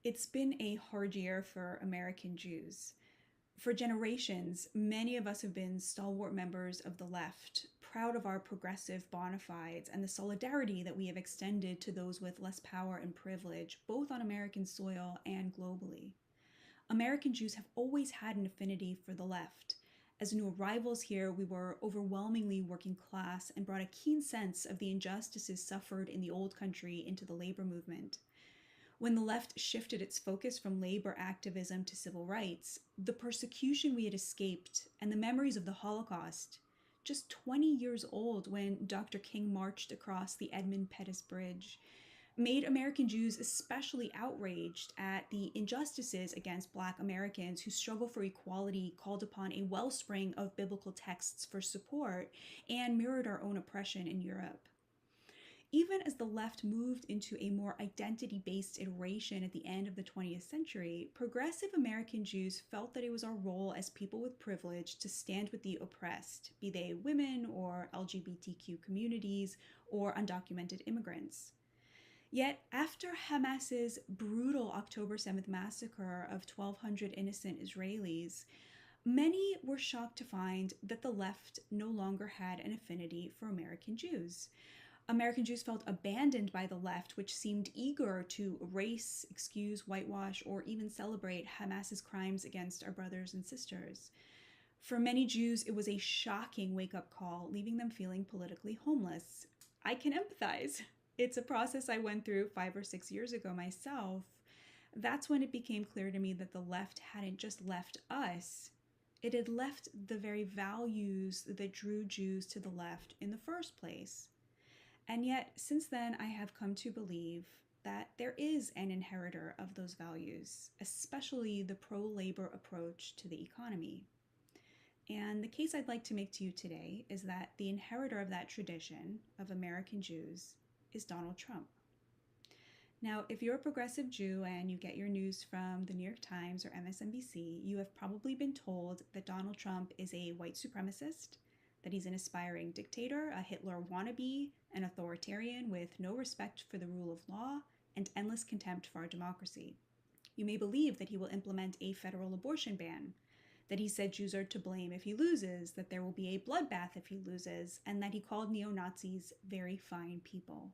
It's been a hard year for American Jews. For generations, many of us have been stalwart members of the left, proud of our progressive bona fides and the solidarity that we have extended to those with less power and privilege, both on American soil and globally. American Jews have always had an affinity for the left. As new arrivals here, we were overwhelmingly working class and brought a keen sense of the injustices suffered in the old country into the labor movement. When the left shifted its focus from labor activism to civil rights, the persecution we had escaped and the memories of the Holocaust, just 20 years old when Dr. King marched across the Edmund Pettus Bridge, made American Jews especially outraged at the injustices against Black Americans whose struggle for equality called upon a wellspring of biblical texts for support and mirrored our own oppression in Europe. Even as the left moved into a more identity-based iteration at the end of the 20th century, progressive American Jews felt that it was our role as people with privilege to stand with the oppressed, be they women or LGBTQ communities or undocumented immigrants. Yet, after Hamas's brutal October 7th massacre of 1,200 innocent Israelis, many were shocked to find that the left no longer had an affinity for American Jews. American Jews felt abandoned by the left, which seemed eager to erase, excuse, whitewash, or even celebrate Hamas's crimes against our brothers and sisters. For many Jews, it was a shocking wake-up call, leaving them feeling politically homeless. I can empathize. It's a process I went through 5 or 6 years ago myself. That's when it became clear to me that the left hadn't just left us, it had left the very values that drew Jews to the left in the first place. And yet, since then, I have come to believe that there is an inheritor of those values, especially the pro-labor approach to the economy. And the case I'd like to make to you today is that the inheritor of that tradition of American Jews is Donald Trump. Now, if you're a progressive Jew and you get your news from the New York Times or MSNBC, you have probably been told that Donald Trump is a white supremacist, that he's an aspiring dictator, a Hitler wannabe, an authoritarian with no respect for the rule of law and endless contempt for our democracy. You may believe that he will implement a federal abortion ban, that he said Jews are to blame if he loses, that there will be a bloodbath if he loses, and that he called neo-Nazis very fine people.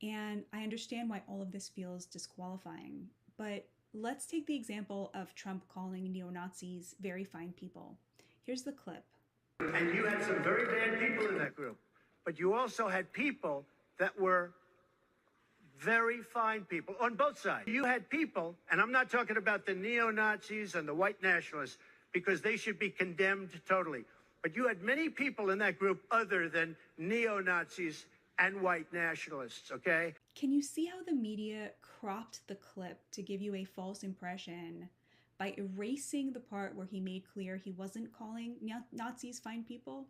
And I understand why all of this feels disqualifying, but let's take the example of Trump calling neo-Nazis very fine people. Here's the clip. And you had some very bad people in that group, but you also had people that were very fine people on both sides. You had people, and I'm not talking about the neo-Nazis and the white nationalists, because they should be condemned totally. But you had many people in that group other than neo-Nazis and white nationalists, okay? Can you see how the media cropped the clip to give you a false impression by erasing the part where he made clear he wasn't calling Nazis fine people?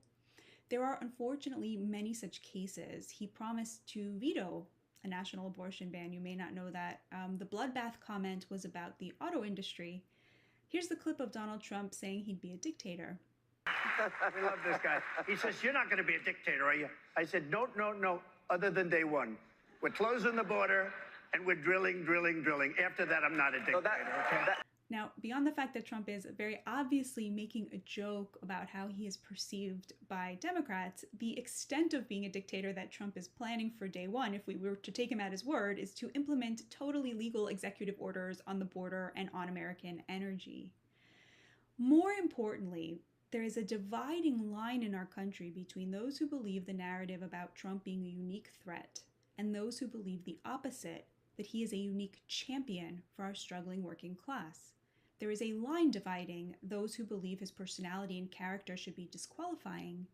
There are unfortunately many such cases. He promised to veto a national abortion ban. You may not know that. The bloodbath comment was about the auto industry. Here's the clip of Donald Trump saying he'd be a dictator. I love this guy. He says, "You're not going to be a dictator, are you?" I said, no, other than day one. We're closing the border and we're drilling. After that, I'm not a dictator, okay? Now, beyond the fact that Trump is very obviously making a joke about how he is perceived by Democrats, the extent of being a dictator that Trump is planning for day one, if we were to take him at his word, is to implement totally legal executive orders on the border and on American energy. More importantly, there is a dividing line in our country between those who believe the narrative about Trump being a unique threat and those who believe the opposite, that he is a unique champion for our struggling working class. There is a line dividing those who believe his personality and character should be disqualifying,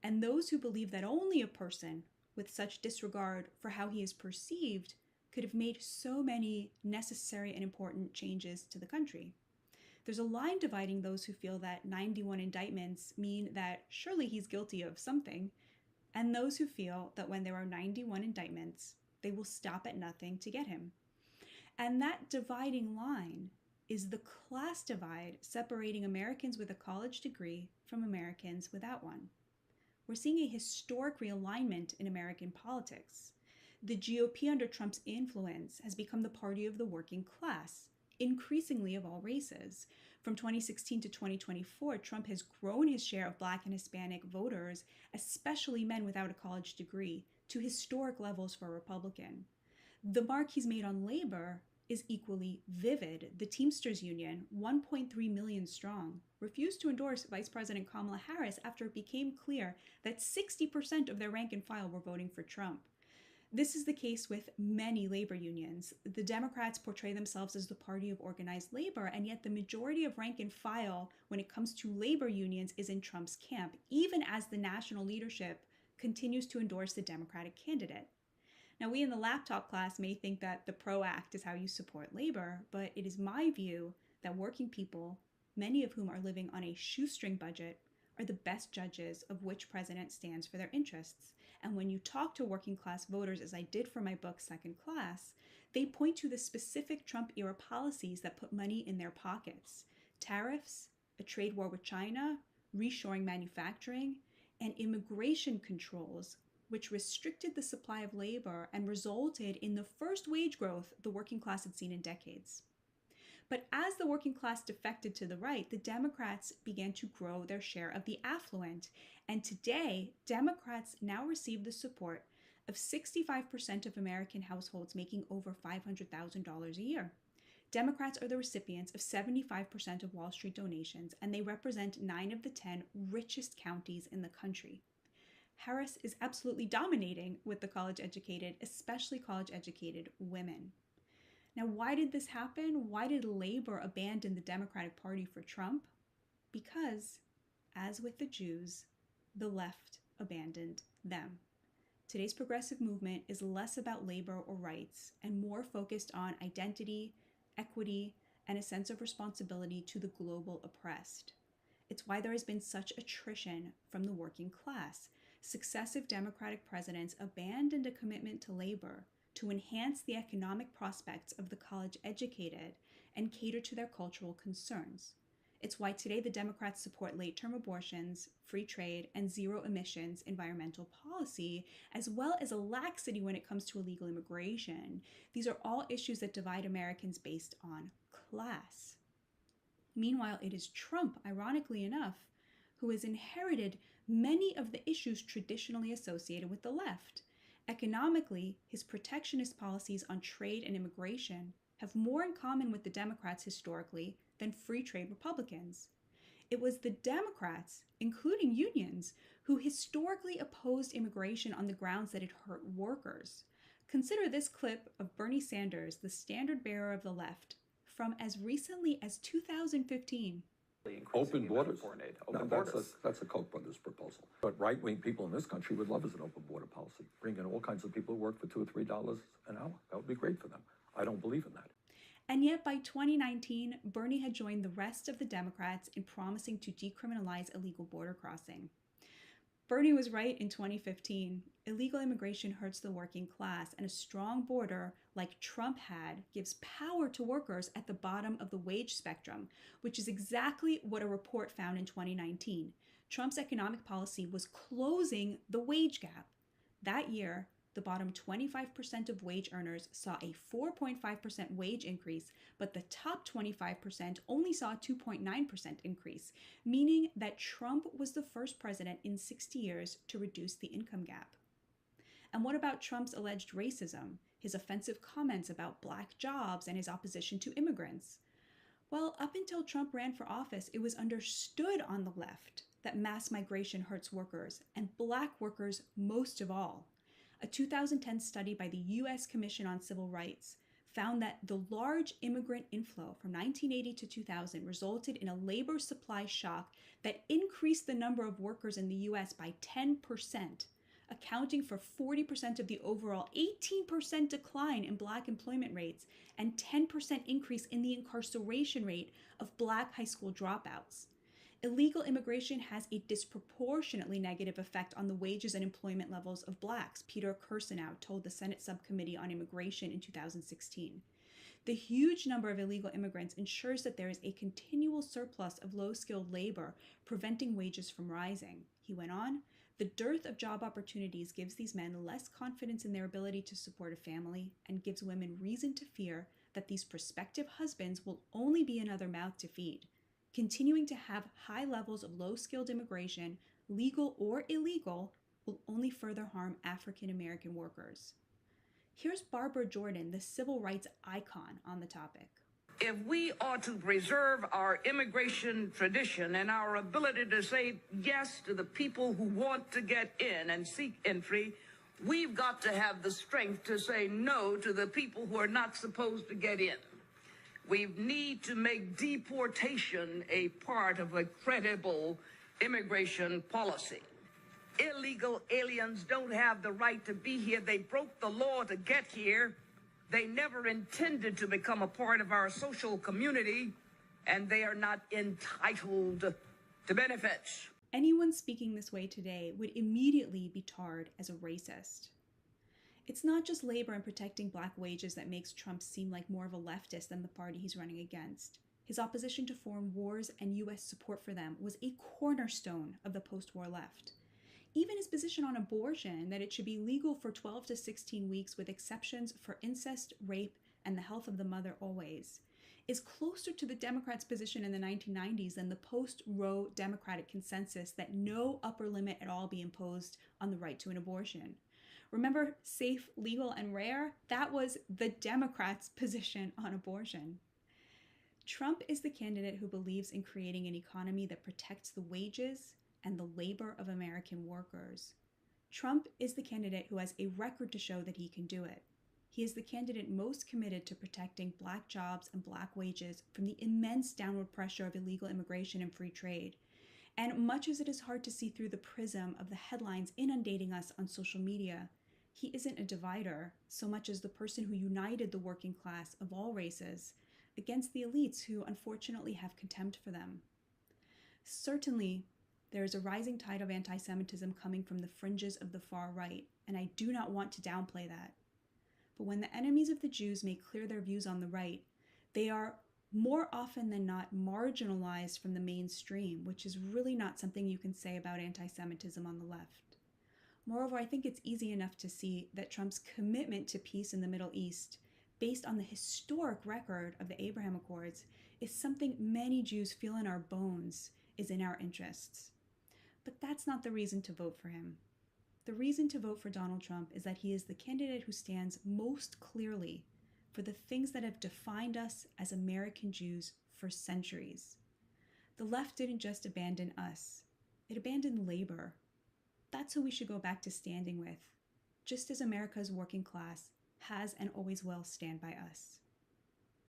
and those who believe that only a person with such disregard for how he is perceived could have made so many necessary and important changes to the country. There's a line dividing those who feel that 91 indictments mean that surely he's guilty of something, and those who feel that when there are 91 indictments, they will stop at nothing to get him. And that dividing line is the class divide separating Americans with a college degree from Americans without one. We're seeing a historic realignment in American politics. The GOP under Trump's influence has become the party of the working class, increasingly of all races. From 2016 to 2024, Trump has grown his share of Black and Hispanic voters, especially men without a college degree, to historic levels for a Republican. The mark he's made on labor is equally vivid. The Teamsters Union, 1.3 million strong, refused to endorse Vice President Kamala Harris after it became clear that 60% of their rank and file were voting for Trump. This is the case with many labor unions. The Democrats portray themselves as the party of organized labor, and yet the majority of rank and file when it comes to labor unions is in Trump's camp, even as the national leadership continues to endorse the Democratic candidate. Now, we in the laptop class may think that the PRO Act is how you support labor, but it is my view that working people, many of whom are living on a shoestring budget, are the best judges of which president stands for their interests. And when you talk to working class voters, as I did for my book, Second Class, they point to the specific Trump-era policies that put money in their pockets. Tariffs, a trade war with China, reshoring manufacturing, and immigration controls, which restricted the supply of labor and resulted in the first wage growth the working class had seen in decades. But as the working class defected to the right, the Democrats began to grow their share of the affluent. And today, Democrats now receive the support of 65% of American households making over $500,000 a year. Democrats are the recipients of 75% of Wall Street donations, and they represent 9 of the 10 richest counties in the country. Harris is absolutely dominating with the college-educated, especially college-educated women. Now, why did this happen? Why did labor abandon the Democratic Party for Trump? Because, as with the Jews, the left abandoned them. Today's progressive movement is less about labor or rights and more focused on identity, equity, and a sense of responsibility to the global oppressed. It's why there has been such attrition from the working class. Successive Democratic presidents abandoned a commitment to labor to enhance the economic prospects of the college-educated and cater to their cultural concerns. It's why today the Democrats support late-term abortions, free trade, and zero-emissions environmental policy, as well as a laxity when it comes to illegal immigration. These are all issues that divide Americans based on class. Meanwhile, it is Trump, ironically enough, who has inherited many of the issues traditionally associated with the left. Economically, his protectionist policies on trade and immigration have more in common with the Democrats historically than free trade Republicans. It was the Democrats, including unions, who historically opposed immigration on the grounds that it hurt workers. Consider this clip of Bernie Sanders, the standard bearer of the left, from as recently as 2015. Open borders. That's a Koch brothers proposal. But right-wing people in this country would love as an open border policy. Bring in all kinds of people who work for $2 or $3 an hour. That would be great for them. I don't believe in that. And yet by 2019, Bernie had joined the rest of the Democrats in promising to decriminalize illegal border crossing. Bernie was right in 2015. Illegal immigration hurts the working class, and a strong border, like Trump had, gives power to workers at the bottom of the wage spectrum, which is exactly what a report found in 2019. Trump's economic policy was closing the wage gap. That year, the bottom 25% of wage earners saw a 4.5% wage increase, but the top 25% only saw a 2.9% increase, meaning that Trump was the first president in 60 years to reduce the income gap. And what about Trump's alleged racism, his offensive comments about black jobs, and his opposition to immigrants? Well, up until Trump ran for office, it was understood on the left that mass migration hurts workers, and black workers most of all. A 2010 study by the U.S. Commission on Civil Rights found that the large immigrant inflow from 1980 to 2000 resulted in a labor supply shock that increased the number of workers in the U.S. by 10%, accounting for 40% of the overall 18% decline in black employment rates and 10% increase in the incarceration rate of black high school dropouts. Illegal immigration has a disproportionately negative effect on the wages and employment levels of blacks, Peter Kirsanow told the Senate Subcommittee on Immigration in 2016. The huge number of illegal immigrants ensures that there is a continual surplus of low-skilled labor, preventing wages from rising. He went on, The dearth of job opportunities gives these men less confidence in their ability to support a family and gives women reason to fear that these prospective husbands will only be another mouth to feed. Continuing to have high levels of low-skilled immigration, legal or illegal, will only further harm African American workers. Here's Barbara Jordan, the civil rights icon, on the topic. If we are to preserve our immigration tradition and our ability to say yes to the people who want to get in and seek entry, we've got to have the strength to say no to the people who are not supposed to get in. We need to make deportation a part of a credible immigration policy. Illegal aliens don't have the right to be here. They broke the law to get here. They never intended to become a part of our social community, and they are not entitled to benefits. Anyone speaking this way today would immediately be tarred as a racist. It's not just labor and protecting Black wages that makes Trump seem like more of a leftist than the party he's running against. His opposition to foreign wars and U.S. support for them was a cornerstone of the post-war left. Even his position on abortion, that it should be legal for 12 to 16 weeks with exceptions for incest, rape, and the health of the mother always, is closer to the Democrats' position in the 1990s than the post-Roe Democratic consensus that no upper limit at all be imposed on the right to an abortion. Remember safe, legal, and rare? That was the Democrats' position on abortion. Trump is the candidate who believes in creating an economy that protects the wages and the labor of American workers. Trump is the candidate who has a record to show that he can do it. He is the candidate most committed to protecting Black jobs and Black wages from the immense downward pressure of illegal immigration and free trade. And much as it is hard to see through the prism of the headlines inundating us on social media, he isn't a divider so much as the person who united the working class of all races against the elites who unfortunately have contempt for them. Certainly, there is a rising tide of anti-Semitism coming from the fringes of the far right, and I do not want to downplay that. But when the enemies of the Jews make clear their views on the right, they are more often than not marginalized from the mainstream, which is really not something you can say about anti-Semitism on the left. Moreover, I think it's easy enough to see that Trump's commitment to peace in the Middle East, based on the historic record of the Abraham Accords, is something many Jews feel in our bones is in our interests. But that's not the reason to vote for him. The reason to vote for Donald Trump is that he is the candidate who stands most clearly for the things that have defined us as American Jews for centuries. The left didn't just abandon us, it abandoned labor. That's who we should go back to standing with, just as America's working class has and always will stand by us.